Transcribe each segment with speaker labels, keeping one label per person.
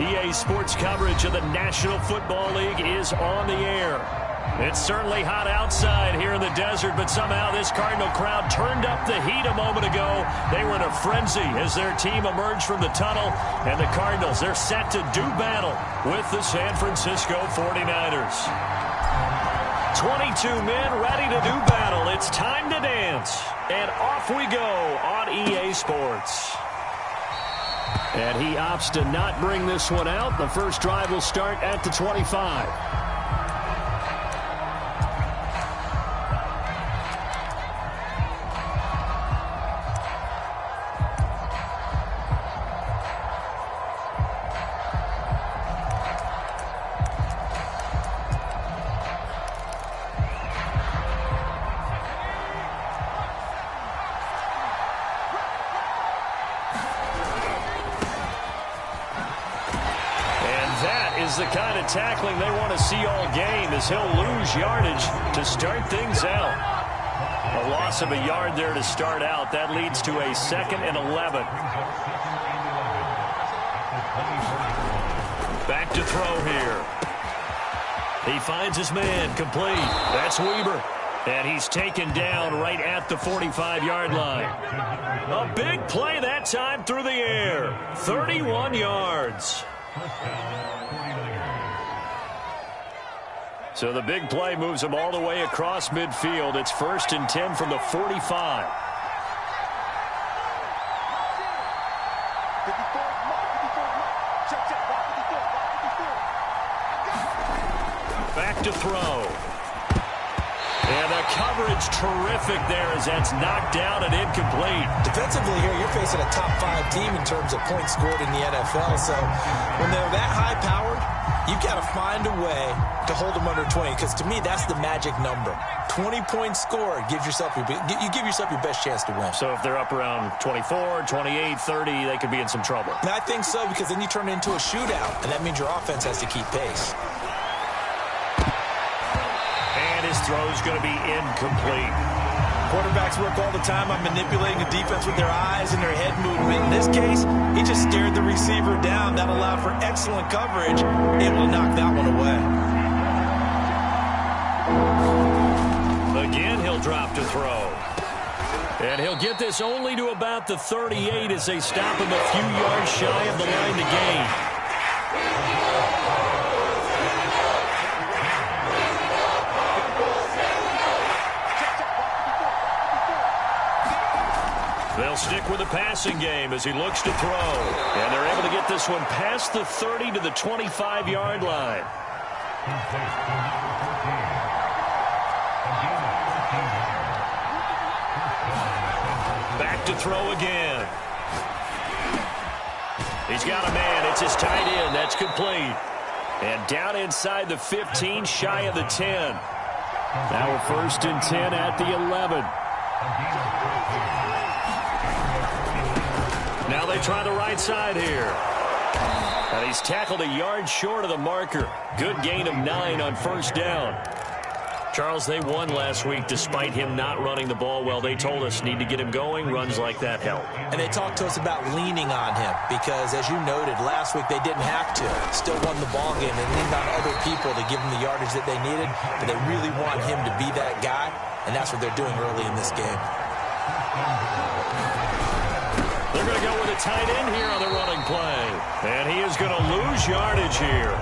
Speaker 1: EA Sports coverage of the National Football League is on the air. It's certainly hot outside here in the desert, but somehow this Cardinal crowd turned up the heat a moment ago. They were in a frenzy as their team emerged from the tunnel, and the Cardinals, they're set to do battle with the San Francisco 49ers. 22 men ready to do battle. It's time to dance. And off we go on EA Sports. And he opts to not bring this one out. The first drive will start at the 25. The kind of tackling they want to see all game as he'll lose yardage to start things out. A loss of a yard there to start out. That leads to a 2nd and 11. Back to throw here. He finds his man complete. That's Weber. And he's taken down right at the 45-yard line. A big play that time through the air. 31 yards. So the big play moves him all the way across midfield. It's 1st and 10 from the 45. Back to throw. And the coverage terrific there as that's knocked down and incomplete.
Speaker 2: Defensively here, you're facing a top 5 team in terms of points scored in the NFL. So when they're that high-powered, you've got to find a way to hold them under 20, because to me, that's the magic number. 20 points scored gives yourself you give yourself your best chance to win.
Speaker 1: So if they're up around 24, 28, 30, they could be in some trouble.
Speaker 2: And I think so, because then you turn it into a shootout, and that means your offense has to keep pace.
Speaker 1: And his throw's going to be incomplete.
Speaker 2: Quarterbacks work all the time on manipulating the defense with their eyes and their head movement. In this case, he just stared the receiver down. That allowed for excellent coverage, able to knock that one away.
Speaker 1: Again, he'll drop to throw. And he'll get this only to about the 38 as they stop him a few yards shy of the line to gain. They'll stick with the passing game as he looks to throw. And they're able to get this one past the 30 to the 25-yard line. Back to throw again. He's got a man. It's his tight end. That's complete. And down inside the 15, shy of the 10. Now we're 1st and 10 at the 11. Now they try the right side here. And he's tackled a yard short of the marker. Good gain of 9 on 1st down. Charles, they won last week despite him not running the ball well. They told us need to get him going. Runs like that help.
Speaker 2: And they talked to us about leaning on him because, as you noted, last week they didn't have to. Still won the ball game. They leaned on other people to give them the yardage that they needed. But they really want him to be that guy, and that's what they're doing early in this game.
Speaker 1: They're going to go with a tight end here on the running play. And he is going to lose yardage here.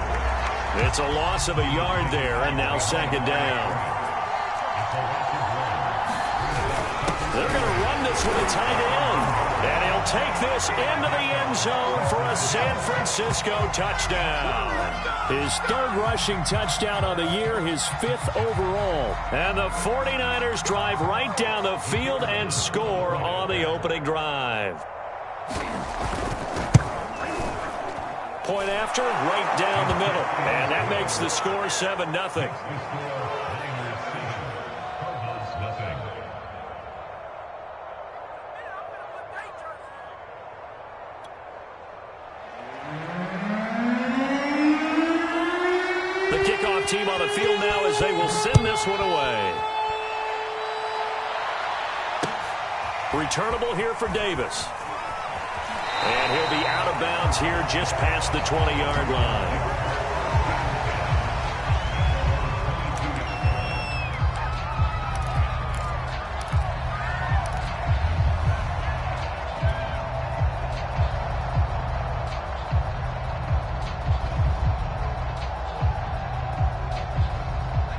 Speaker 1: It's a loss of a yard there, and now 2nd down. They're going to run this with a tight end. And he'll take this into the end zone for a San Francisco touchdown. His 3rd rushing touchdown on the year, his 5th overall. And the 49ers drive right down the field and score on the opening drive. Point after, right down the middle. And that makes the score 7-0. The kickoff team on the field now as they will send this one away. Returnable here for Davis. And he'll be out of bounds here just past the 20-yard line.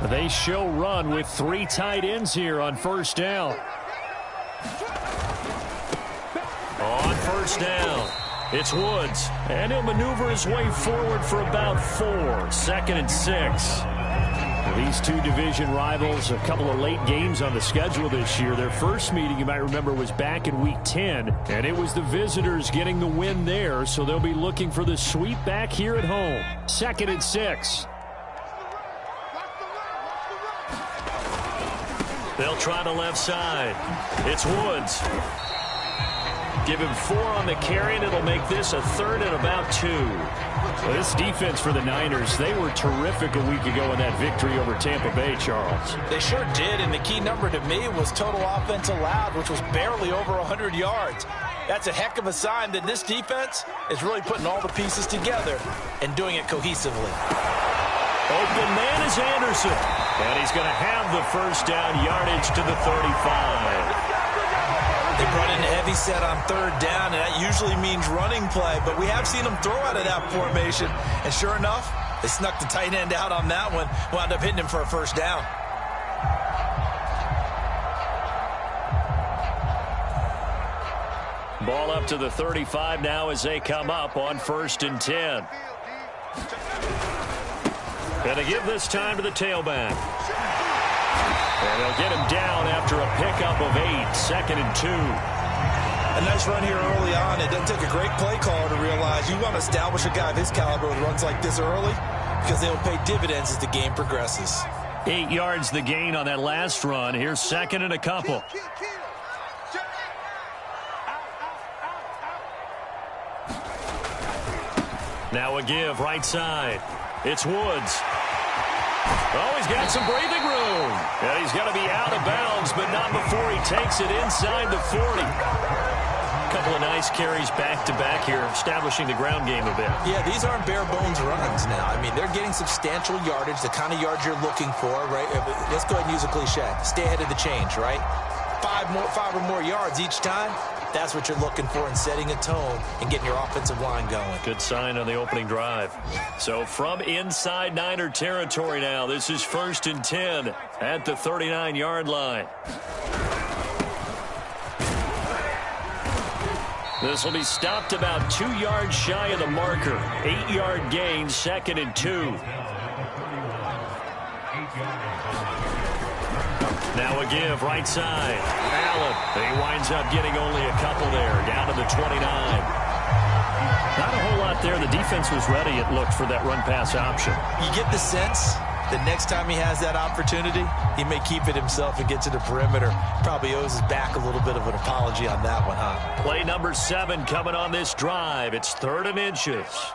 Speaker 1: They show run with 3 tight ends here on first down. On first down, it's Woods. And he'll maneuver his way forward for about 4. 2nd and 6. These two division rivals, a couple of late games on the schedule this year. Their first meeting, you might remember, was back in Week 10. And it was the visitors getting the win there. So they'll be looking for the sweep back here at home. 2nd and 6. They'll try the left side. It's Woods. Give him 4 on the carry, and it'll make this a 3rd and about 2. Well, this defense for the Niners, they were terrific a week ago in that victory over Tampa Bay, Charles.
Speaker 2: They sure did, and the key number to me was total offense allowed, which was barely over 100 yards. That's a heck of a sign that this defense is really putting all the pieces together and doing it cohesively.
Speaker 1: Open man is Anderson. And he's going to have the first down, yardage to the 35.
Speaker 2: They brought in a heavy set on 3rd down, and that usually means running play. But we have seen them throw out of that formation. And sure enough, they snuck the tight end out on that one. Wound up hitting him for a first down.
Speaker 1: Ball up to the 35 now as they come up on 1st and 10. Gonna give this time to the tailback. And they'll get him down after a pickup of 8. 2nd and 2.
Speaker 2: A nice run here early on. It doesn't take a great play caller to realize you want to establish a guy of his caliber with runs like this early because they'll pay dividends as the game progresses.
Speaker 1: 8 yards the gain on that last run. Here's 2nd and a couple. Now a give right side. It's Woods. Oh, he's got some breathing room. And he's going to be out of bounds, but not before he takes it inside the 40. Couple of nice carries back-to-back here, establishing the ground game a bit.
Speaker 2: Yeah, these aren't bare-bones runs now. I mean, they're getting substantial yardage, the kind of yards you're looking for, right? Let's go ahead and use a cliche. Stay ahead of the change, right? 5 or more yards each time. That's what you're looking for in setting a tone and getting your offensive line going.
Speaker 1: Good sign on the opening drive. So from inside Niner territory now, this is 1st and 10 at the 39-yard line. This will be stopped about 2 yards shy of the marker. 8-yard gain, 2nd and 2. Now a give right side. Allen. He winds up getting only a couple there, down to the 29. Not a whole lot there. The defense was ready, it looked, for that run-pass option.
Speaker 2: You get the sense that next time he has that opportunity, he may keep it himself and get to the perimeter. Probably owes his back a little bit of an apology on that one, huh?
Speaker 1: Play number 7 coming on this drive. It's 3rd and inches.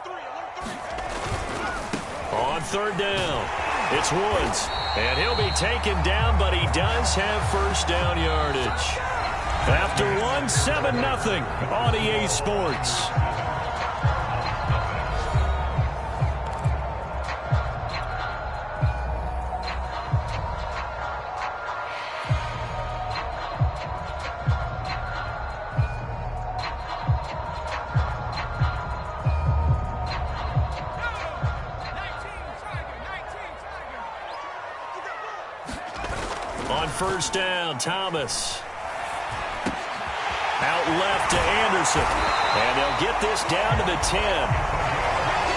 Speaker 1: On 3rd down, it's Woods. And he'll be taken down, but he does have first down yardage. After 7-0 on EA Sports. On first down, Thomas. Out left to Anderson. And they'll get this down to the 10.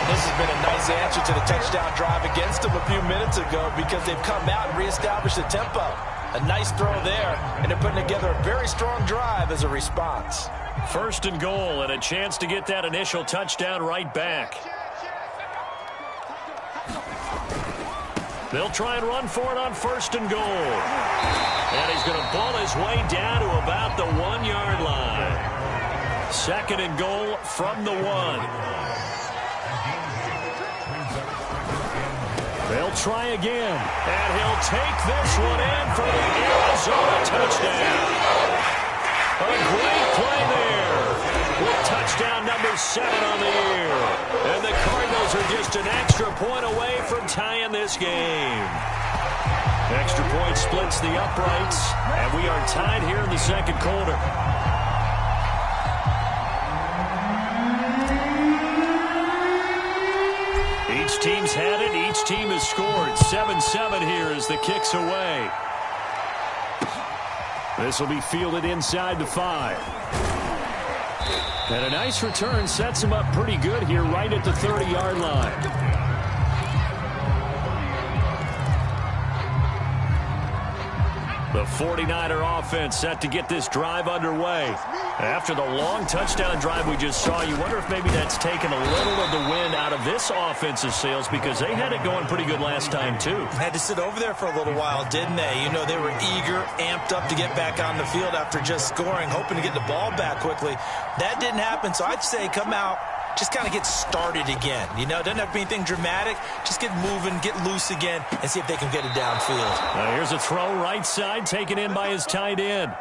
Speaker 2: This has been a nice answer to the touchdown drive against them a few minutes ago because they've come out and reestablished the tempo. A nice throw there, and they're putting together a very strong drive as a response.
Speaker 1: 1st and goal, and a chance to get that initial touchdown right back. They'll try and run for it on 1st and goal. And he's going to ball his way down to about the 1-yard line. 2nd and goal from the 1. They'll try again. And he'll take this one in for the Arizona touchdown. A great play there with touchdown number 7 on the year. And the Cardinals are just an extra point away from tying this game. Extra point splits the uprights, and we are tied here in the second quarter. Each team's had it. Each team has scored. 7-7 here as the kick's away. This will be fielded inside the 5. And a nice return sets him up pretty good here right at the 30-yard line. The 49er offense set to get this drive underway. After the long touchdown drive we just saw, you wonder if maybe that's taken a little of the wind out of this offensive sails because they had it going pretty good last time, too.
Speaker 2: Had to sit over there for a little while, didn't they? You know, they were eager, amped up to get back on the field after just scoring, hoping to get the ball back quickly. That didn't happen, so I'd say come out, just kind of get started again. You know, it doesn't have to be anything dramatic. Just get moving, get loose again, and see if they can get it downfield.
Speaker 1: Now here's a throw right side, taken in by his tight end.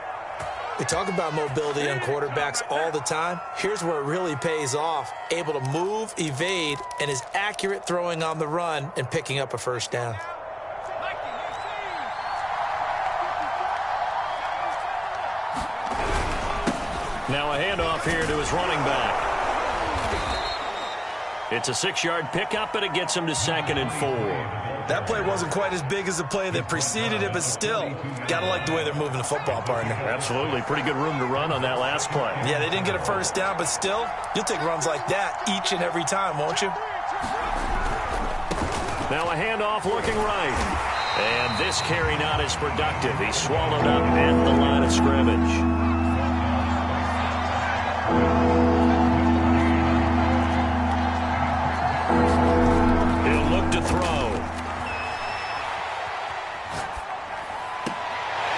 Speaker 2: We talk about mobility on quarterbacks all the time. Here's where it really pays off. Able to move, evade, and is accurate throwing on the run and picking up a first down.
Speaker 1: Now a handoff here to his running back. It's a 6-yard pickup, and it gets him to 2nd and 4.
Speaker 2: That play wasn't quite as big as the play that preceded it, but still, got to like the way they're moving the football, partner.
Speaker 1: Absolutely. Pretty good room to run on that last play.
Speaker 2: Yeah, they didn't get a first down, but still, you'll take runs like that each and every time, won't you?
Speaker 1: Now a handoff looking right. And this carry not as productive. He's swallowed up at the line of scrimmage. To throw.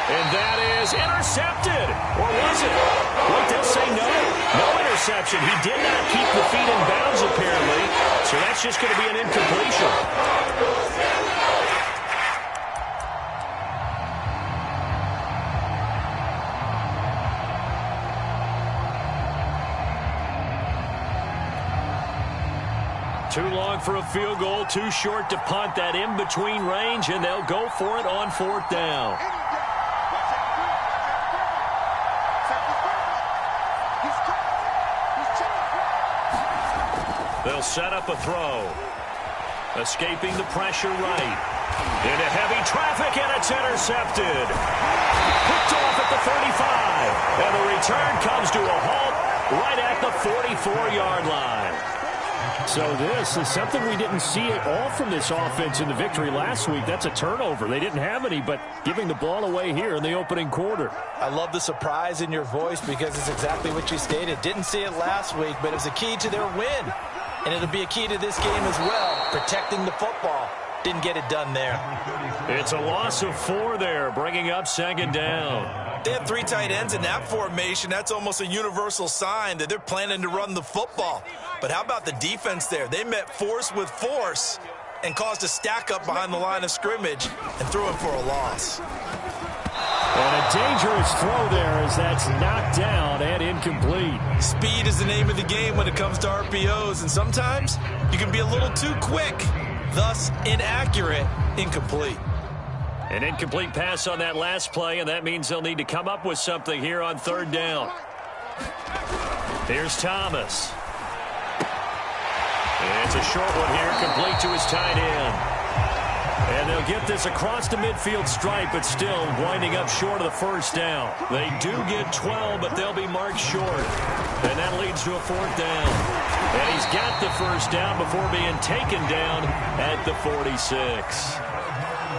Speaker 1: And that is intercepted. Or was it? Wait, they'll say no. No interception. He did not keep the feet in bounds, apparently. So that's just going to be an incompletion. Too long for a field goal, too short to punt. That in-between range, and they'll go for it on 4th down. They'll set up a throw. Escaping the pressure right. Into heavy traffic, and it's intercepted. Picked off at the 35. And the return comes to a halt right at the 44-yard line. So this is something we didn't see at all from this offense in the victory last week. That's a turnover. They didn't have any, but giving the ball away here in the opening quarter.
Speaker 2: I love the surprise in your voice because it's exactly what you stated. Didn't see it last week, but it was a key to their win. And it'll be a key to this game as well, protecting the football. Didn't get it done there.
Speaker 1: It's a loss of 4 there, bringing up 2nd down.
Speaker 2: They have 3 tight ends in that formation. That's almost a universal sign that they're planning to run the football. But how about the defense there? They met force with force and caused a stack up behind the line of scrimmage and threw it for a loss.
Speaker 1: And a dangerous throw there as that's knocked down and incomplete.
Speaker 2: Speed is the name of the game when it comes to RPOs, and sometimes you can be a little too quick, thus inaccurate, incomplete.
Speaker 1: An incomplete pass on that last play, and that means they'll need to come up with something here on 3rd down. Here's Thomas. And it's a short one here, complete to his tight end. And they'll get this across the midfield stripe, but still winding up short of the first down. They do get 12, but they'll be marked short. And that leads to a 4th down. And he's got the first down before being taken down at the 46.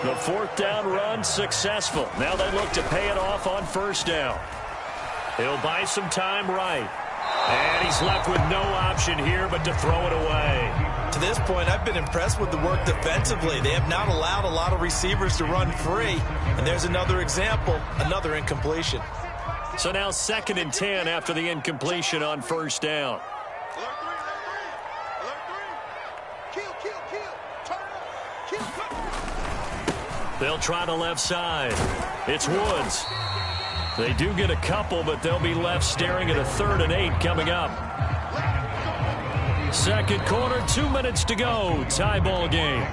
Speaker 1: The 4th down run successful. Now they look to pay it off on 1st down. He'll buy some time right. And he's left with no option here but to throw it away.
Speaker 2: To this point, I've been impressed with the work defensively. They have not allowed a lot of receivers to run free. And there's another example, another incompletion.
Speaker 1: So now 2nd and 10 after the incompletion on 1st down. They'll try the left side. It's Woods. They do get a couple, but they'll be left staring at a 3rd and 8 coming up. Second quarter, 2 minutes to go. Tie ball game.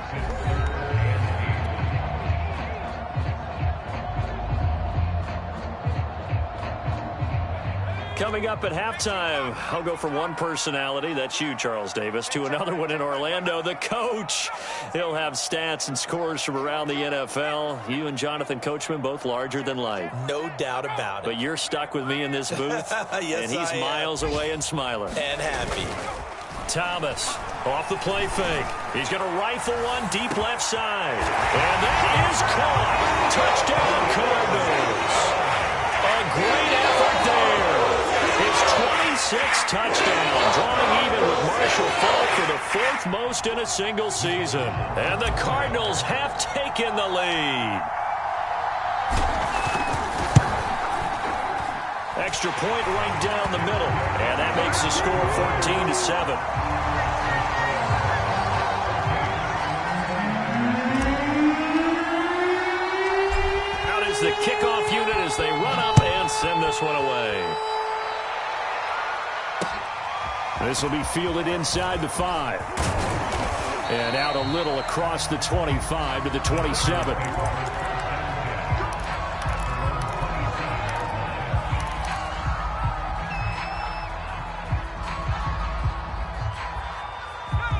Speaker 1: Coming up at halftime, I'll go from one personality, that's you, Charles Davis, to another one in Orlando, the coach. He'll have stats and scores from around the NFL. You and Jonathan Coachman, both larger than life.
Speaker 2: No doubt about it.
Speaker 1: But you're stuck with me in this booth,
Speaker 2: yes,
Speaker 1: and he's miles away and smiling.
Speaker 2: And happy.
Speaker 1: Thomas off the play fake. He's going to rifle one deep left side. And that is caught. Touchdown, Cardinals. A great effort there. His 26th touchdown, drawing even with Marshall Faulk for the 4th most in a single season. And the Cardinals have taken the lead. Extra point right down the middle. And that makes the score 14-7. Out is the kickoff unit as they run up and send this one away. This will be fielded inside the 5. And out a little across the 25 to the 27.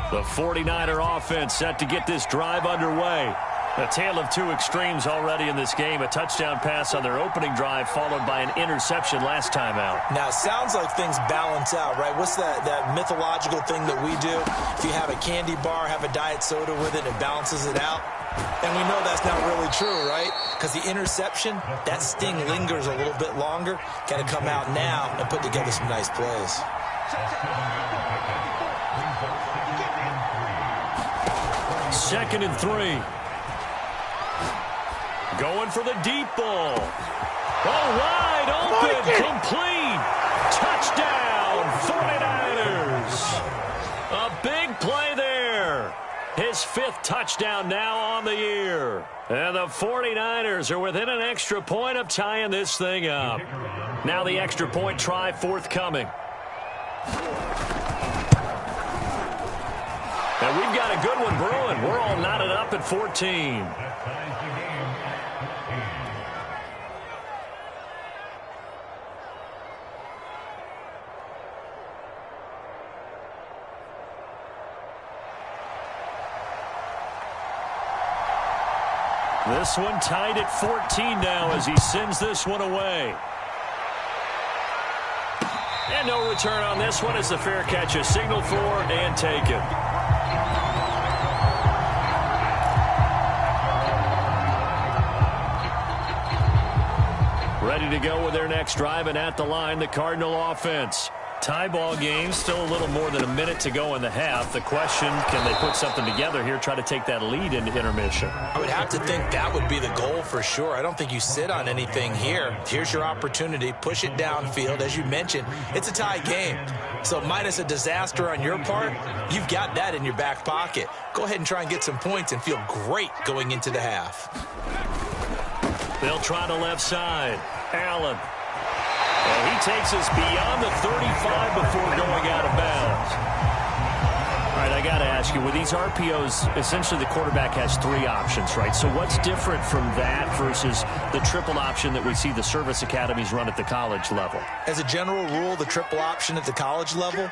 Speaker 1: The 49er offense set to get this drive underway. A tale of two extremes already in this game. A touchdown pass on their opening drive followed by an interception last time out.
Speaker 2: Now, it sounds like things balance out, right? What's that mythological thing that we do? If you have a candy bar, have a diet soda with it, it balances it out. And we know that's not really true, right? Because the interception, that sting lingers a little bit longer. Got to come out now and put together some nice plays.
Speaker 1: Second and 3. Going for the deep ball. Oh, wide open, complete. Touchdown, 49ers. A big play there. His 5th touchdown now on the year. And the 49ers are within an extra point of tying this thing up. Now the extra point try forthcoming. And we've got a good one brewing. We're all knotted up at 14. This one tied at 14 now as he sends this one away. And no return on this one as the fair catch is signaled for and taken. Ready to go with their next drive, and at the line, the Cardinal offense. Tie ball game, still a little more than a minute to go in the half. The question, can they put something together here, try to take that lead into intermission?
Speaker 2: I would have to think that would be the goal for sure. I don't think you sit on anything here. Here's your opportunity. Push it downfield. As you mentioned, it's a tie game. So minus a disaster on your part, you've got that in your back pocket. Go ahead and try and get some points and feel great going into the half.
Speaker 1: They'll try the left side. Allen. And he takes us beyond the 35 before going out of bounds. All right, I got to ask you, with these RPOs, essentially the quarterback has 3 options, right? So what's different from that versus the triple option that we see the service academies run at the college level?
Speaker 2: As a general rule, the triple option at the college level,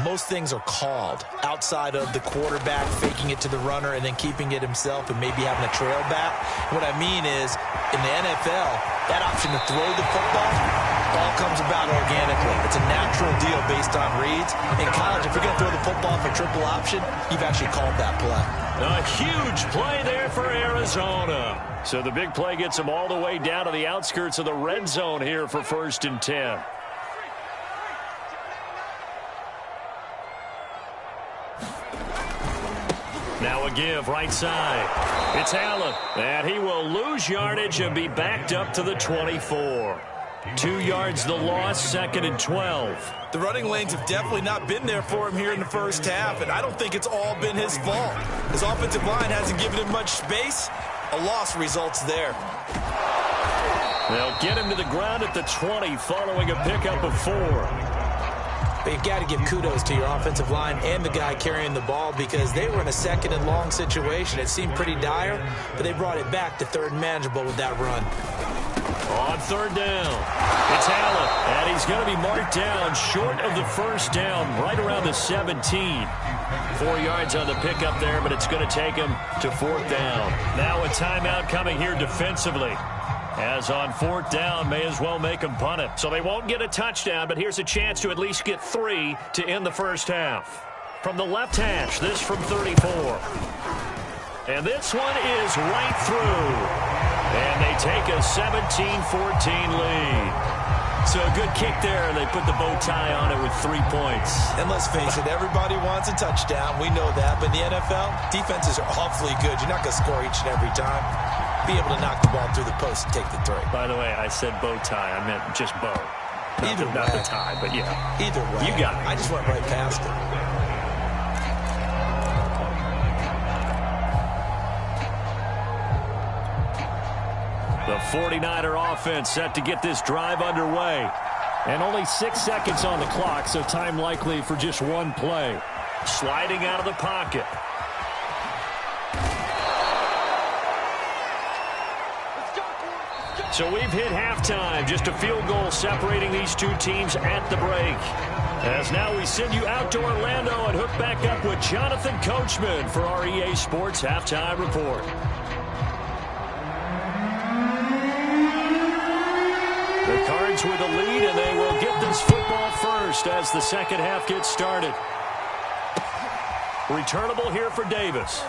Speaker 2: most things are called outside of the quarterback faking it to the runner and then keeping it himself and maybe having a trail back. What I mean is, in the NFL, that option to throw the football all comes about organically. It's a natural deal based on reads. In college, if you're going to throw the football for triple option, you've actually called that play.
Speaker 1: A huge play there for Arizona. So the big play gets them all the way down to the outskirts of the red zone here for 1st and 10. Now a give right side. It's Allen, and he will lose yardage and be backed up to the 24. 2 yards the loss, 2nd and 12.
Speaker 2: The running lanes have definitely not been there for him here in the first half, and I don't think it's all been his fault. His offensive line hasn't given him much space. A loss results there.
Speaker 1: They'll get him to the ground at the 20 following a pickup of 4.
Speaker 2: But you've got to give kudos to your offensive line and the guy carrying the ball because they were in a second and long situation. It seemed pretty dire, but they brought it back to third and manageable with that run.
Speaker 1: On third down, it's Allen, and he's going to be marked down short of the first down, right around the 17. 4 yards on the pickup there, but it's going to take him to fourth down. Now a timeout coming here defensively. As on fourth down, may as well make them punt it. So they won't get a touchdown, but here's a chance to at least get 3 to end the first half. From the left hash, this from 34. And this one is right through. And they take a 17-14 lead. So a good kick there, and they put the bow tie on it with 3 points.
Speaker 2: And let's face it, everybody wants a touchdown. We know that. But in the NFL, defenses are awfully good. You're not going to score each and every time. Be able to knock the ball through the post and take the 3.
Speaker 1: By the way, I said bow tie. I meant just bow. Not the tie, but yeah.
Speaker 2: Either way.
Speaker 1: You got it.
Speaker 2: I just went right past it.
Speaker 1: The 49er offense set to get this drive underway. And only 6 seconds on the clock, so time likely for just one play. Sliding out of the pocket. So we've hit halftime, just a field goal separating these two teams at the break. As now we send you out to Orlando and hook back up with Jonathan Coachman for our EA Sports Halftime Report. The Cards with the lead, and they will get this football first as the second half gets started. Returnable here for Davis.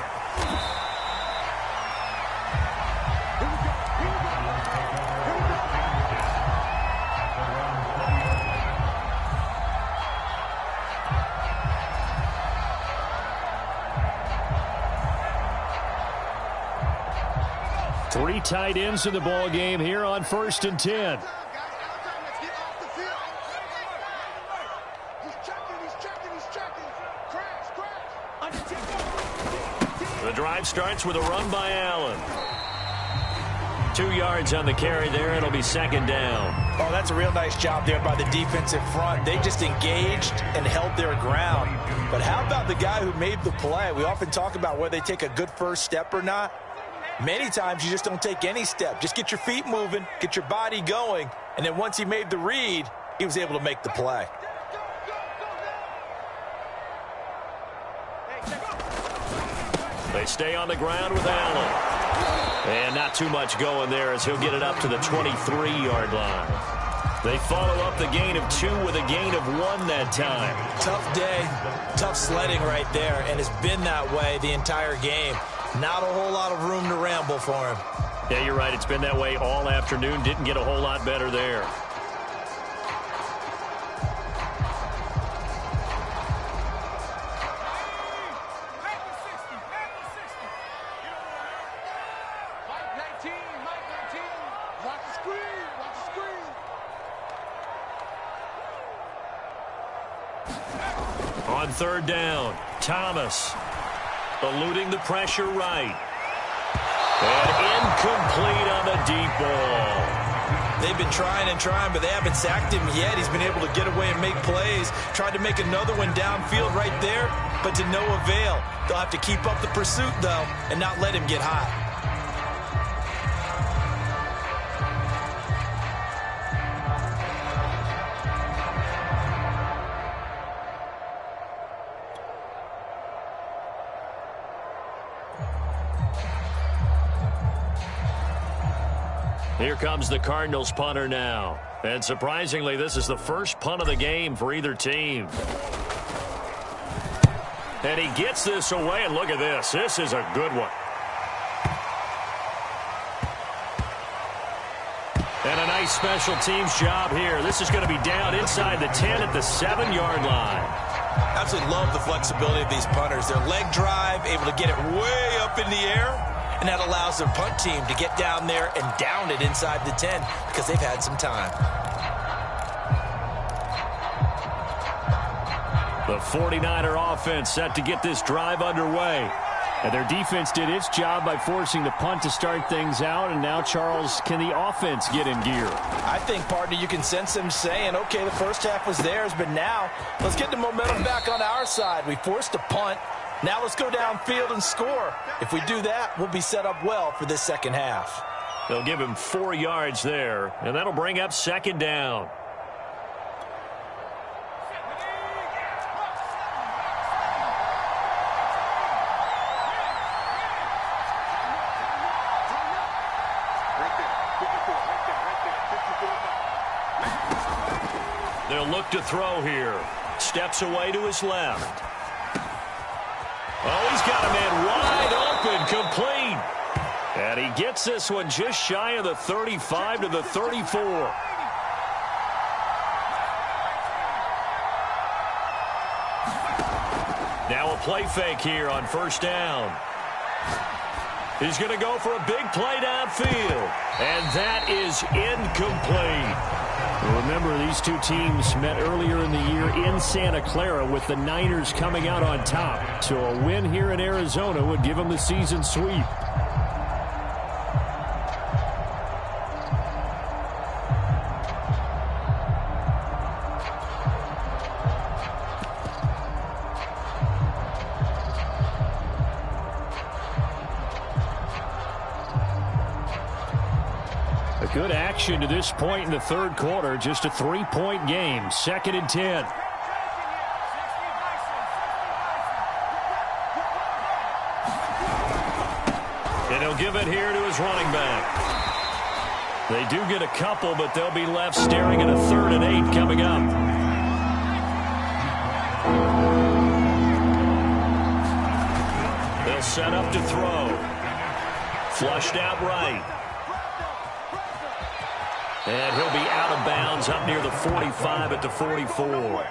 Speaker 1: Three tight ends in the ball game here on 1st and 10. The drive starts with a run by Allen. 2 yards on the carry there. It'll be second down.
Speaker 2: Oh, that's a real nice job there by the defensive front. They just engaged and held their ground. But how about the guy who made the play? We often talk about whether they take a good first step or not. Many times you just don't take any step. Just get your feet moving, get your body going, and then once he made the read, he was able to make the play.
Speaker 1: They stay on the ground with Allen. And not too much going there as he'll get it up to the 23-yard line. They follow up the gain of 2 with a gain of 1 that time.
Speaker 2: Tough day, tough sledding right there, and it's been that way the entire game. Not a whole lot of room to ramble for him.
Speaker 1: Yeah, you're right. It's been that way all afternoon. Didn't get a whole lot better there. On third down, Thomas eluding the pressure right. And incomplete on the deep ball.
Speaker 2: They've been trying and trying, but they haven't sacked him yet. He's been able to get away and make plays. Tried to make another one downfield right there, but to no avail. They'll have to keep up the pursuit, though, and not let him get hot.
Speaker 1: Here comes the Cardinals punter now. And surprisingly, this is the first punt of the game for either team. And he gets this away, and look at this. This is a good one. And a nice special teams job here. This is going to be down inside the 10 at the 7-yard line.
Speaker 2: Absolutely love the flexibility of these punters. Their leg drive, able to get it way up in the air. And that allows their punt team to get down there and down it inside the 10 because they've had some time.
Speaker 1: The 49er offense set to get this drive underway. And their defense did its job by forcing the punt to start things out. And now, Charles, can the offense get in gear?
Speaker 2: I think, partner, you can sense them saying, okay, the first half was theirs, but now let's get the momentum back on our side. We forced a punt. Now let's go downfield and score. If we do that, we'll be set up well for this second half.
Speaker 1: They'll give him 4 yards there, and that'll bring up second down. They'll look to throw here. Steps away to his left. Oh, he's got a man wide open, complete. And he gets this one just shy of the 35 to the 34. Now a play fake here on first down. He's going to go for a big play downfield. And that is incomplete. Remember, these two teams met earlier in the year in Santa Clara with the Niners coming out on top. So a win here in Arizona would give them the season sweep. Good action to this point in the third quarter. Just a 3-point game. 2nd and 10. And he'll give it here to his running back. They do get a couple, but they'll be left staring at a 3rd and 8 coming up. They'll set up to throw. Flushed out right. And he'll be out of bounds up near the 45 at the 44.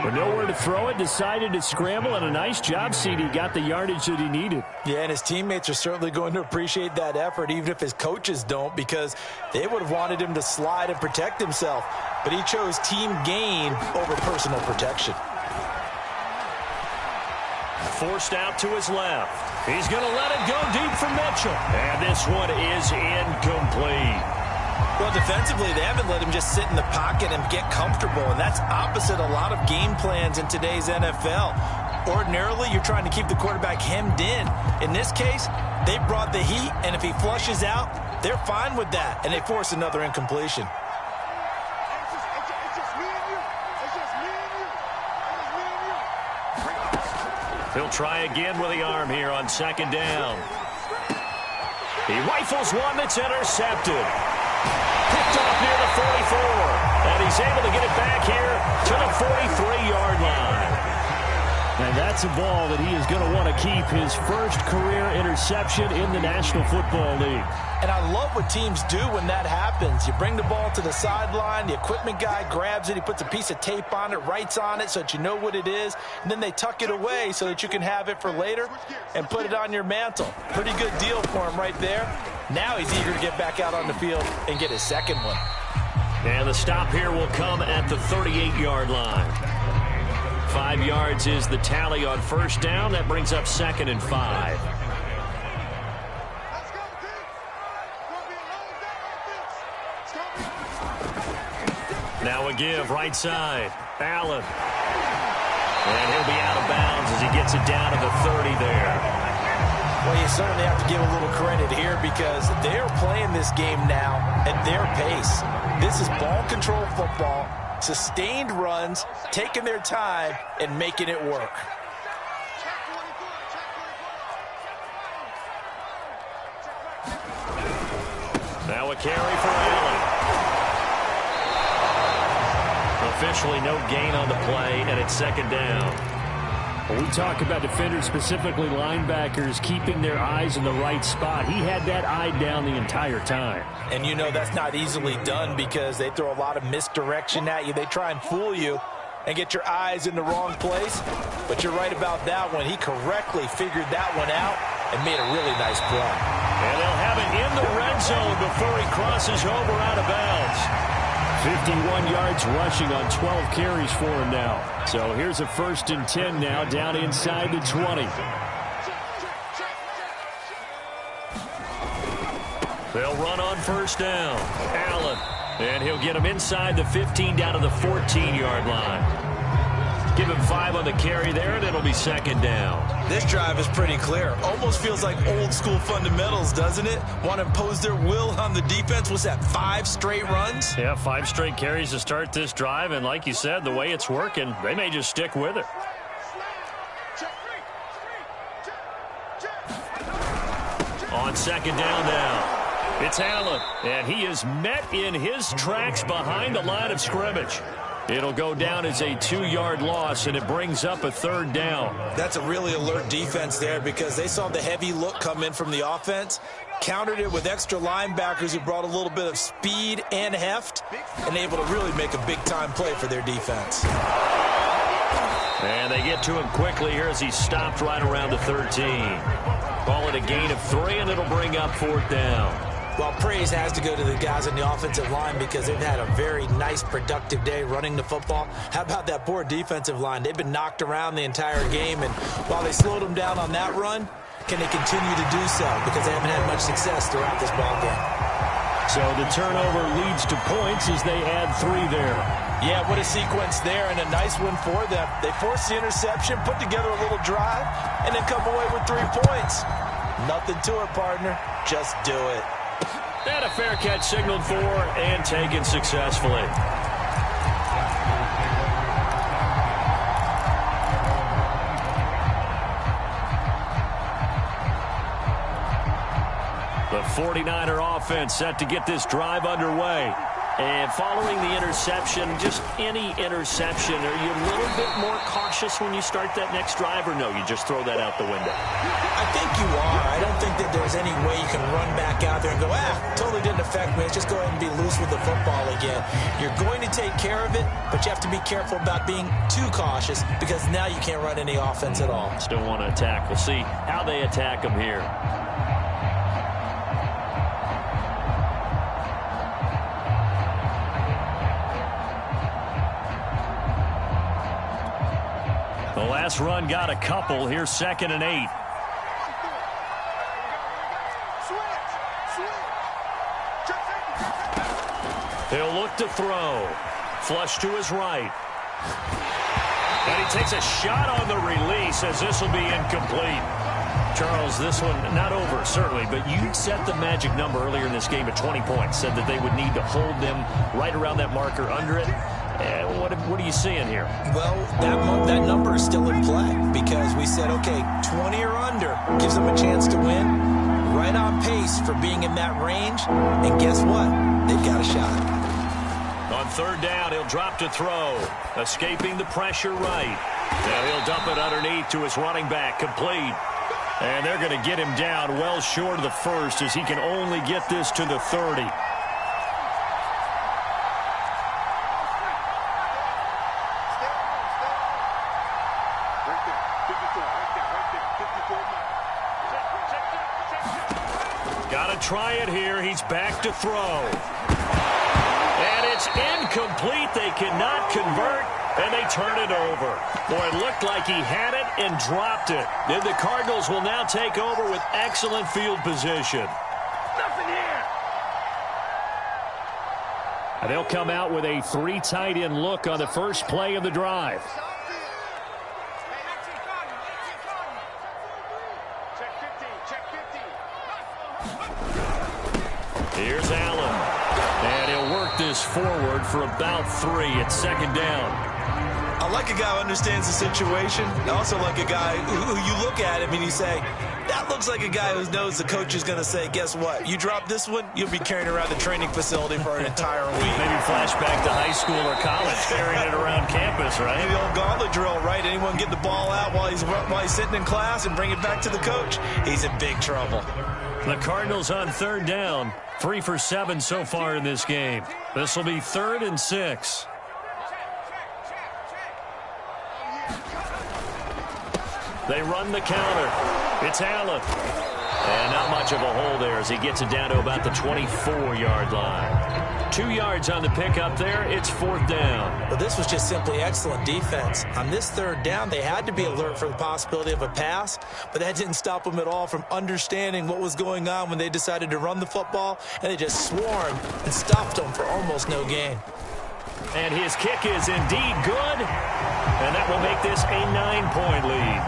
Speaker 1: But nowhere to throw it, decided to scramble, and a nice job, CD. Got the yardage that he needed.
Speaker 2: Yeah, and his teammates are certainly going to appreciate that effort, even if his coaches don't, because they would have wanted him to slide and protect himself. But he chose team gain over personal protection.
Speaker 1: Forced out to his left. He's going to let it go deep for Mitchell. And this one is incomplete.
Speaker 2: Well, defensively, they haven't let him just sit in the pocket and get comfortable, and that's opposite a lot of game plans in today's NFL. Ordinarily, you're trying to keep the quarterback hemmed in. In this case, they brought the heat, and if he flushes out, they're fine with that, and they force another incompletion.
Speaker 1: He'll try again with the arm here on 2nd down. He rifles one that's intercepted. Picked off near the 44. And he's able to get it back here to the 43-yard line. And that's a ball that he is going to want to keep, his first career interception in the National Football League.
Speaker 2: And I love what teams do when that happens. You bring the ball to the sideline, the equipment guy grabs it, he puts a piece of tape on it, writes on it so that you know what it is, and then they tuck it away so that you can have it for later and put it on your mantle. Pretty good deal for him right there. Now he's eager to get back out on the field and get his second one.
Speaker 1: And the stop here will come at the 38-yard line. 5 yards is the tally on first down. That brings up 2nd and 5. Now a give right side. Allen. And he'll be out of bounds as he gets it down to the 30 there.
Speaker 2: Well, you certainly have to give a little credit here because they're playing this game now at their pace. This is ball control football, sustained runs, taking their time, and making it work.
Speaker 1: Now a carry for Allen. Officially no gain on the play, and it's 2nd down. When we talk about defenders, specifically linebackers, keeping their eyes in the right spot, he had that eye down the entire time.
Speaker 2: And you know that's not easily done because they throw a lot of misdirection at you. They try and fool you and get your eyes in the wrong place. But you're right about that one. He correctly figured that one out and made a really nice play.
Speaker 1: And they'll have it in the red zone before he crosses over out of bounds. 51 yards rushing on 12 carries for him now. So here's a 1st and 10 now down inside the 20. They'll run on first down. Allen. And he'll get him inside the 15 down to the 14-yard line. Give him 5 on the carry there, and it'll be second down.
Speaker 2: This drive is pretty clear. Almost feels like old-school fundamentals, doesn't it? Want to impose their will on the defense. What's that, 5 straight runs?
Speaker 1: Yeah, 5 straight carries to start this drive. And like you said, the way it's working, they may just stick with it. On second down now. It's Allen, and he is met in his tracks behind the line of scrimmage. It'll go down as a 2-yard loss, and it brings up a third down.
Speaker 2: That's a really alert defense there because they saw the heavy look come in from the offense, countered it with extra linebackers who brought a little bit of speed and heft, and able to really make a big-time play for their defense.
Speaker 1: And they get to him quickly here as he stopped right around the 13. Call it a gain of 3, and it'll bring up 4th down.
Speaker 2: Well, praise has to go to the guys on the offensive line because they've had a very nice, productive day running the football. How about that poor defensive line? They've been knocked around the entire game, and while they slowed them down on that run, can they continue to do so? Because they haven't had much success throughout this ball game.
Speaker 1: So the turnover leads to points as they add 3 there.
Speaker 2: Yeah, what a sequence there, and a nice one for them. They forced the interception, put together a little drive, and then come away with 3 points. Nothing to it, partner. Just do it.
Speaker 1: And a fair catch signaled for and taken successfully. The 49er offense set to get this drive underway. And following the interception, just any interception, are you a little bit more cautious when you start that next drive, or no, you just throw that out the window?
Speaker 2: I think you are. I don't think that there's any way you can run back out there and go, totally didn't affect me. Let's just go ahead and be loose with the football again. You're going to take care of it, but you have to be careful about being too cautious because now you can't run any offense at all.
Speaker 1: Still want to attack. We'll see how they attack them here. The last run got a couple. Here's 2nd and 8. He'll look to throw. Flush to his right. And he takes a shot on the release as this will be incomplete. Charles, this one not over, certainly, but you set the magic number earlier in this game at 20 points. Said that they would need to hold them right around that marker under it. What are you seeing here?
Speaker 2: Well, that number is still in play because we said, okay, 20 or under gives them a chance to win. Right on pace for being in that range. And guess what? They've got a shot.
Speaker 1: On 3rd down, he'll drop to throw. Escaping the pressure right. Now he'll dump it underneath to his running back. Complete. And they're going to get him down well short of the 1st as he can only get this to the 30. Got to try it here. He's back to throw. And it's incomplete. They cannot convert, and they turn it over. Boy, it looked like he had it and dropped it. Then the Cardinals will now take over with excellent field position. Nothing here. And they'll come out with a 3 tight end look on the first play of the drive. Here's Allen. And he'll work this forward for about 3 at 2nd down.
Speaker 2: I like a guy who understands the situation. I also like a guy who you look at him and you say, that looks like a guy who knows the coach is going to say, guess what? You drop this one, you'll be carrying around the training facility for an entire week.
Speaker 1: Maybe flashback to high school or college, carrying it around campus, right?
Speaker 2: Maybe the old gauntlet drill, right? Anyone get the ball out while he's sitting in class and bring it back to the coach? He's in big trouble.
Speaker 1: The Cardinals on 3rd down. 3 for 7 so far in this game. This will be 3rd and 6. They run the counter. It's Allen. And not much of a hole there as he gets it down to about the 24-yard line. 2 yards on the pickup there. It's 4th down.
Speaker 2: Well, this was just simply excellent defense. On this 3rd down, they had to be alert for the possibility of a pass, but that didn't stop them at all from understanding what was going on when they decided to run the football, and they just swarmed and stopped them for almost no gain.
Speaker 1: And his kick is indeed good, and that will make this a 9-point lead.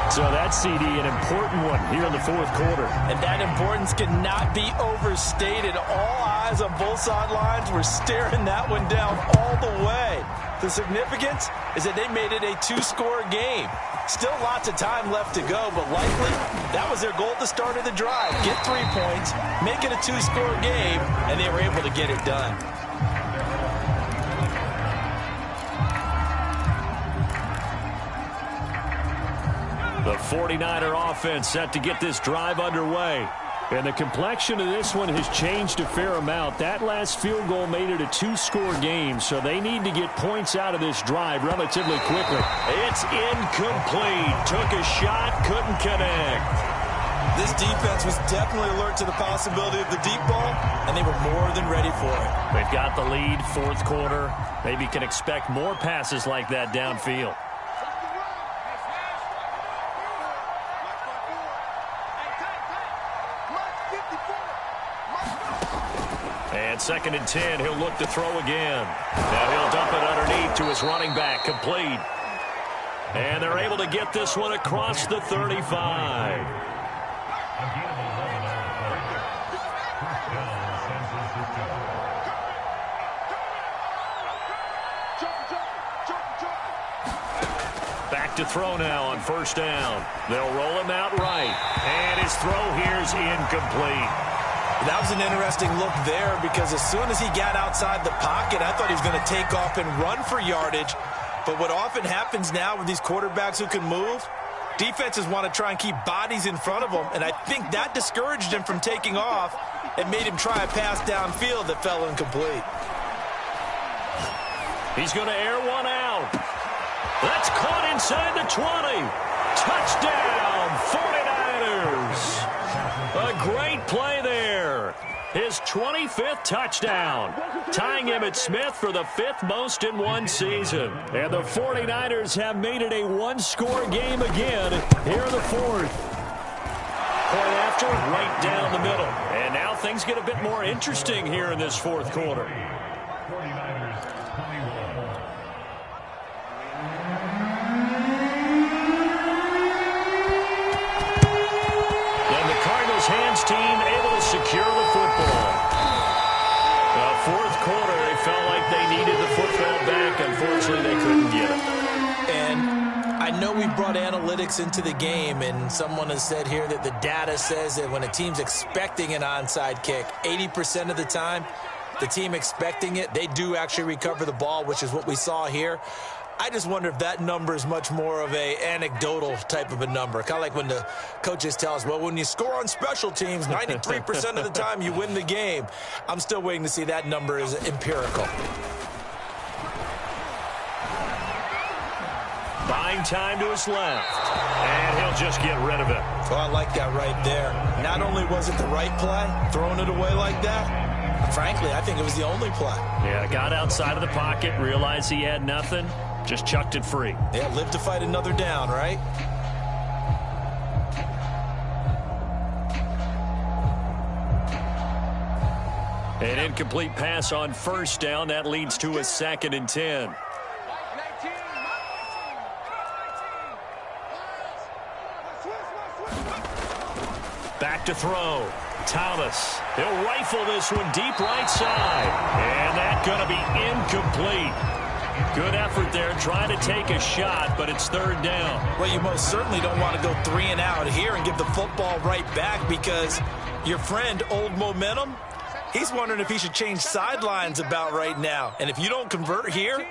Speaker 1: So that CD, an important one here in the 4th quarter.
Speaker 2: And that importance cannot be overstated. All eyes on both sidelines were staring that one down all the way. The significance is that they made it a 2-score game. Still lots of time left to go, but likely that was their goal at the start of the drive. Get 3 points, make it a 2-score game, and they were able to get it done.
Speaker 1: The 49er offense set to get this drive underway. And the complexion of this one has changed a fair amount. That last field goal made it a 2-score game, so they need to get points out of this drive relatively quickly. It's incomplete. Took a shot, couldn't connect.
Speaker 2: This defense was definitely alert to the possibility of the deep ball, and they were more than ready for it.
Speaker 1: They've got the lead, 4th quarter. Maybe can expect more passes like that downfield. And 2nd and 10, he'll look to throw again. Now he'll dump it underneath to his running back, complete. And they're able to get this one across the 35. Back to throw now on 1st down. They'll roll him out right. And his throw here's incomplete.
Speaker 2: That was an interesting look there because as soon as he got outside the pocket, I thought he was going to take off and run for yardage. But what often happens now with these quarterbacks who can move, defenses want to try and keep bodies in front of them, and I think that discouraged him from taking off and made him try a pass downfield that fell incomplete.
Speaker 1: He's going to air one out. That's caught inside the 20. Touchdown, 49ers. A great play there. His 25th touchdown, tying him at Smith for the 5th most in one season. And the 49ers have made it a 1-score game again here in the 4th. Point after, right down the middle. And now things get a bit more interesting here in this 4th quarter. Hands team able to secure the football. The 4th quarter, they felt like they needed the football back. Unfortunately, they couldn't get it.
Speaker 2: And I know we brought analytics into the game, and someone has said here that the data says that when a team's expecting an onside kick, 80% of the time, the team expecting it, they do actually recover the ball, which is what we saw here. I just wonder if that number is much more of a anecdotal type of a number. Kind of like when the coaches tell us, well, when you score on special teams, 93% of the time you win the game. I'm still waiting to see that number is empirical.
Speaker 1: Buying time to his left. And he'll just get rid of it.
Speaker 2: Oh, I like that right there. Not only was it the right play, throwing it away like that, frankly, I think it was the only play.
Speaker 1: Yeah, got outside of the pocket, realized he had nothing. Just chucked it free.
Speaker 2: Yeah, live to fight another down, right?
Speaker 1: An incomplete pass on 1st down. That leads to a 2nd and 10. Back to throw. Thomas. He'll rifle this one deep right side. And that's going to be incomplete. Good effort there, trying to take a shot, but it's 3rd down.
Speaker 2: Well, you most certainly don't want to go 3 and out here and give the football right back because your friend, Old Momentum, he's wondering if he should change sidelines about right now. And if you don't convert here,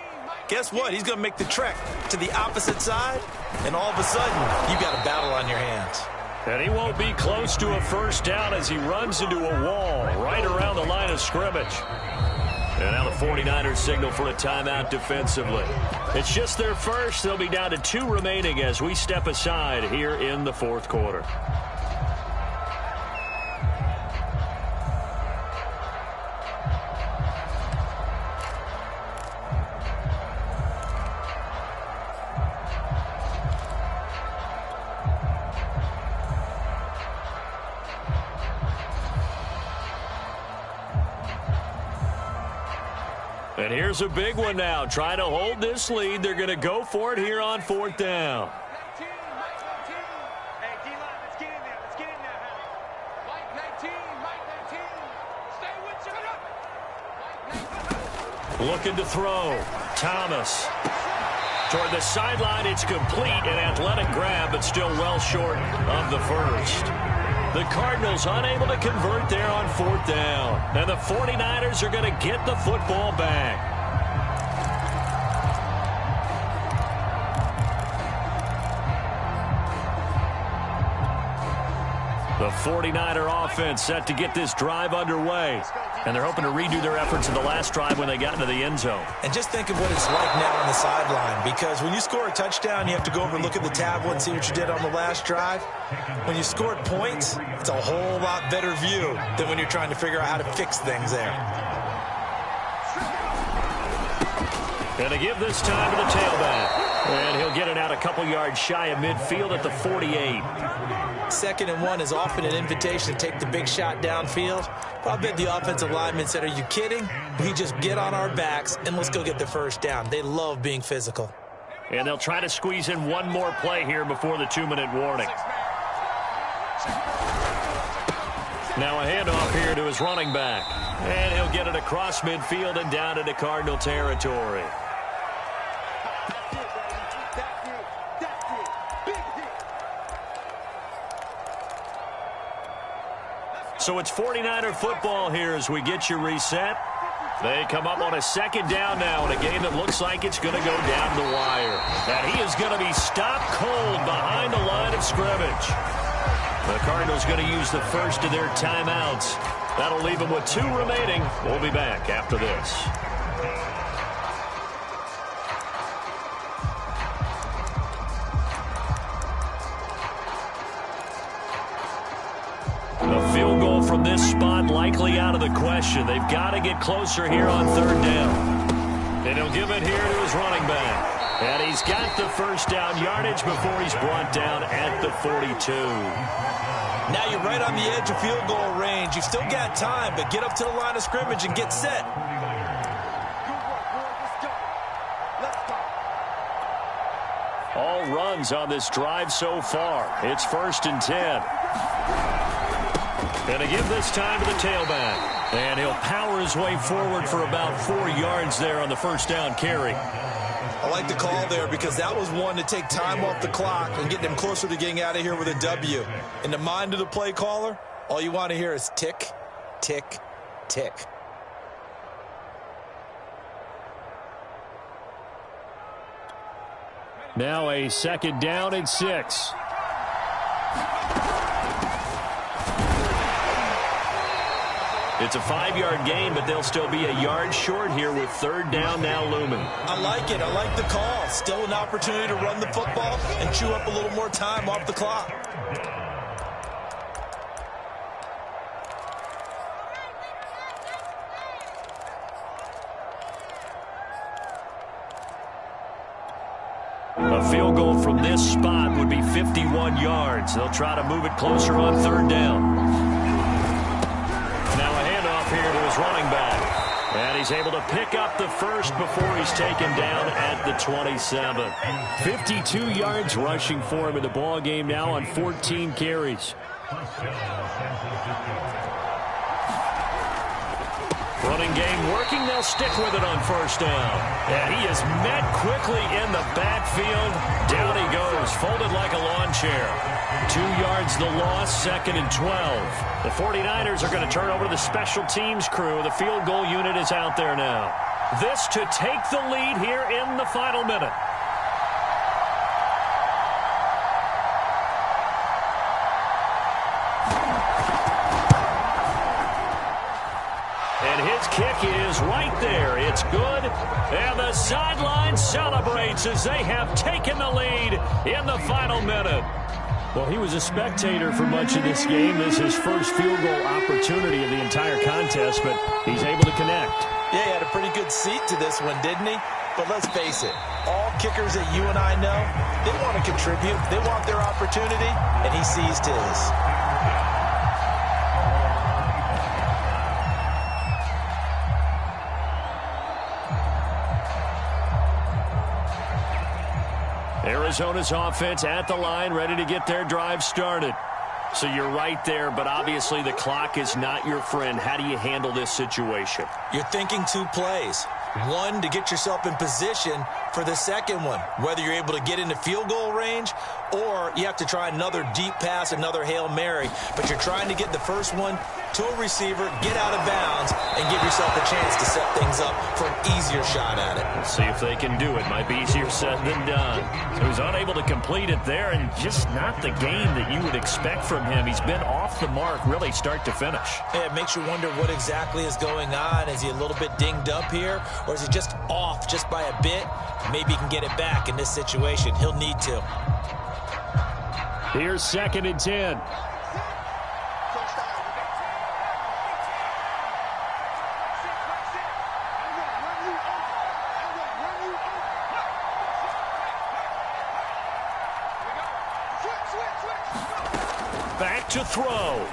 Speaker 2: guess what? He's going to make the trek to the opposite side, and all of a sudden, you've got a battle on your hands.
Speaker 1: And he won't be close to a 1st down as he runs into a wall right around the line of scrimmage. And now the 49ers signal for a timeout defensively. It's just their first. They'll be down to 2 remaining as we step aside here in the 4th quarter. And here's a big one now. Trying to hold this lead. They're going to go for it here on 4th down. Looking to throw. Thomas. Toward the sideline, it's complete. An athletic grab, but still well short of the first. The Cardinals unable to convert there on 4th down. And the 49ers are going to get the football back. The 49er offense set to get this drive underway. And they're hoping to redo their efforts in the last drive when they got into the end zone.
Speaker 2: And just think of what it's like now on the sideline, because when you score a touchdown, you have to go over and look at the tablet and see what you did on the last drive. When you scored points, it's a whole lot better view than when you're trying to figure out how to fix things there.
Speaker 1: And to give this time to the tailback. And he'll get it out a couple yards shy of midfield at the 48.
Speaker 2: 2nd and 1 is often an invitation to take the big shot downfield. But I bet the offensive lineman said, are you kidding? We just get on our backs and let's go get the first down. They love being physical.
Speaker 1: And they'll try to squeeze in one more play here before the 2-minute warning. Now a handoff here to his running back. And he'll get it across midfield and down into Cardinal territory. So it's 49er football here as we get you reset. They come up on a 2nd down now in a game that looks like it's going to go down the wire. And he is going to be stopped cold behind the line of scrimmage. The Cardinals going to use the first of their timeouts. That'll leave them with 2 remaining. We'll be back after this. A field goal from this spot likely out of the question. They've got to get closer here on 3rd down. And he'll give it here to his running back. And he's got the first down yardage before he's brought down at the 42.
Speaker 2: Now you're right on the edge of field goal range. You've still got time, but get up to the line of scrimmage and get set.
Speaker 1: All runs on this drive so far. It's 1st and 10. And to give this time to the tailback. And he'll power his way forward for about 4 yards there on the first down carry.
Speaker 2: I like the call there because that was one to take time off the clock and get them closer to getting out of here with a W. In the mind of the play caller, all you want to hear is tick, tick, tick.
Speaker 1: Now a 2nd down and 6. It's a 5-yard gain, but they'll still be a yard short here with 3rd down now looming.
Speaker 2: I like it. I like the call. Still an opportunity to run the football and chew up a little more time off the clock.
Speaker 1: A field goal from this spot would be 51 yards. They'll try to move it closer on 3rd down. Now a handoff here to his running back. And he's able to pick up the first before he's taken down at the 27. 52 yards rushing for him in the ball game now on 14 carries. Running game working. They'll stick with it on 1st down. And he is met quickly in the backfield. Down he goes, folded like a lawn chair. 2 yards the loss, 2nd and 12. The 49ers are going to turn over to the special teams crew. The field goal unit is out there now. This to take the lead here in the final minute. And his kick is right there. It's good. And the sideline celebrates as they have taken the lead in the final minute. Well, he was a spectator for much of this game. This is his first field goal opportunity of the entire contest, but he's able to connect.
Speaker 2: Yeah, he had a pretty good seat to this one, didn't he? But let's face it, all kickers that you and I know, they want to contribute. They want their opportunity, and he seized his.
Speaker 1: Arizona's offense at the line, ready to get their drive started. So you're right there, but obviously the clock is not your friend. How do you handle this situation?
Speaker 2: You're thinking 2 plays. One, to get yourself in position for the second one, whether you're able to get into field goal range or you have to try another deep pass, another Hail Mary. But you're trying to get the first one to a receiver, get out of bounds, and give yourself a chance to set things up for an easier shot at it.
Speaker 1: Let's see if they can do it. Might be easier said than done. So he's unable to complete it there, and just not the game that you would expect from him. He's been off the mark really start to finish.
Speaker 2: Yeah, it makes you wonder what exactly is going on. Is he a little bit dinged up here, or is he just off just by a bit? Maybe he can get it back in this situation. He'll need to.
Speaker 1: Here's 2nd and 10. Back to throw.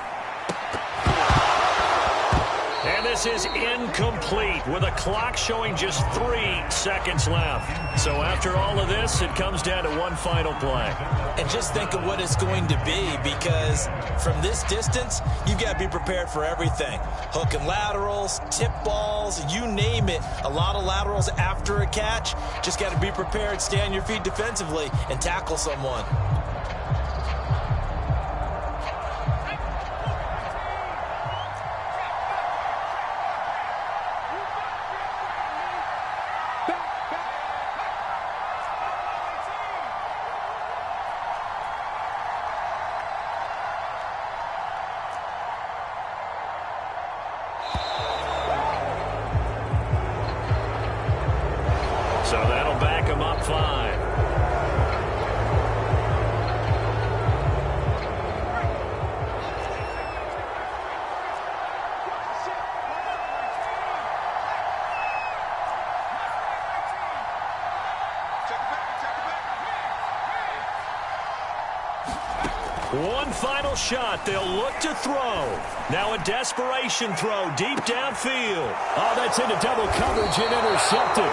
Speaker 1: And this is incomplete with a clock showing just 3 seconds left. So after all of this, it comes down to one final play.
Speaker 2: And just think of what it's going to be, because from this distance, you've got to be prepared for everything. Hook and laterals, tip balls, you name it. A lot of laterals after a catch. Just got to be prepared, stay on your feet defensively, and tackle someone.
Speaker 1: So that'll back him up 5. One final shot. They'll look to throw. Now a desperation throw deep downfield. Oh, that's into double coverage and intercepted.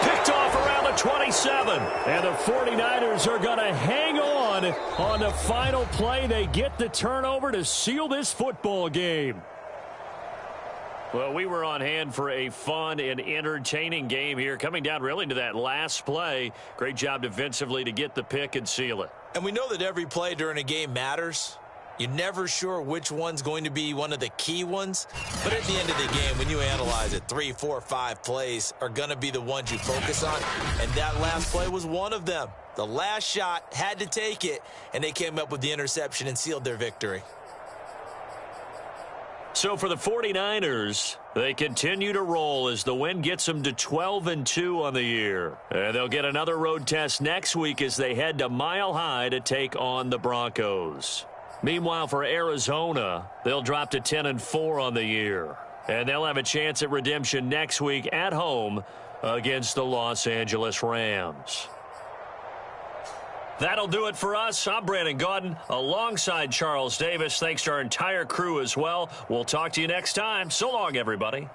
Speaker 1: Picked off around the 27. And the 49ers are going to hang on the final play. They get the turnover to seal this football game. Well, we were on hand for a fun and entertaining game here. Coming down really to that last play. Great job defensively to get the pick and seal it.
Speaker 2: And we know that every play during a game matters. You're never sure which one's going to be one of the key ones. But at the end of the game, when you analyze it, 3, 4, 5 plays are going to be the ones you focus on. And that last play was one of them. The last shot had to take it, and they came up with the interception and sealed their victory.
Speaker 1: So for the 49ers, they continue to roll as the win gets them to 12-2 on the year. And they'll get another road test next week as they head to Mile High to take on the Broncos. Meanwhile, for Arizona, they'll drop to 10-4 on the year. And they'll have a chance at redemption next week at home against the Los Angeles Rams. That'll do it for us. I'm Brandon Gaudin alongside Charles Davis. Thanks to our entire crew as well. We'll talk to you next time. So long, everybody.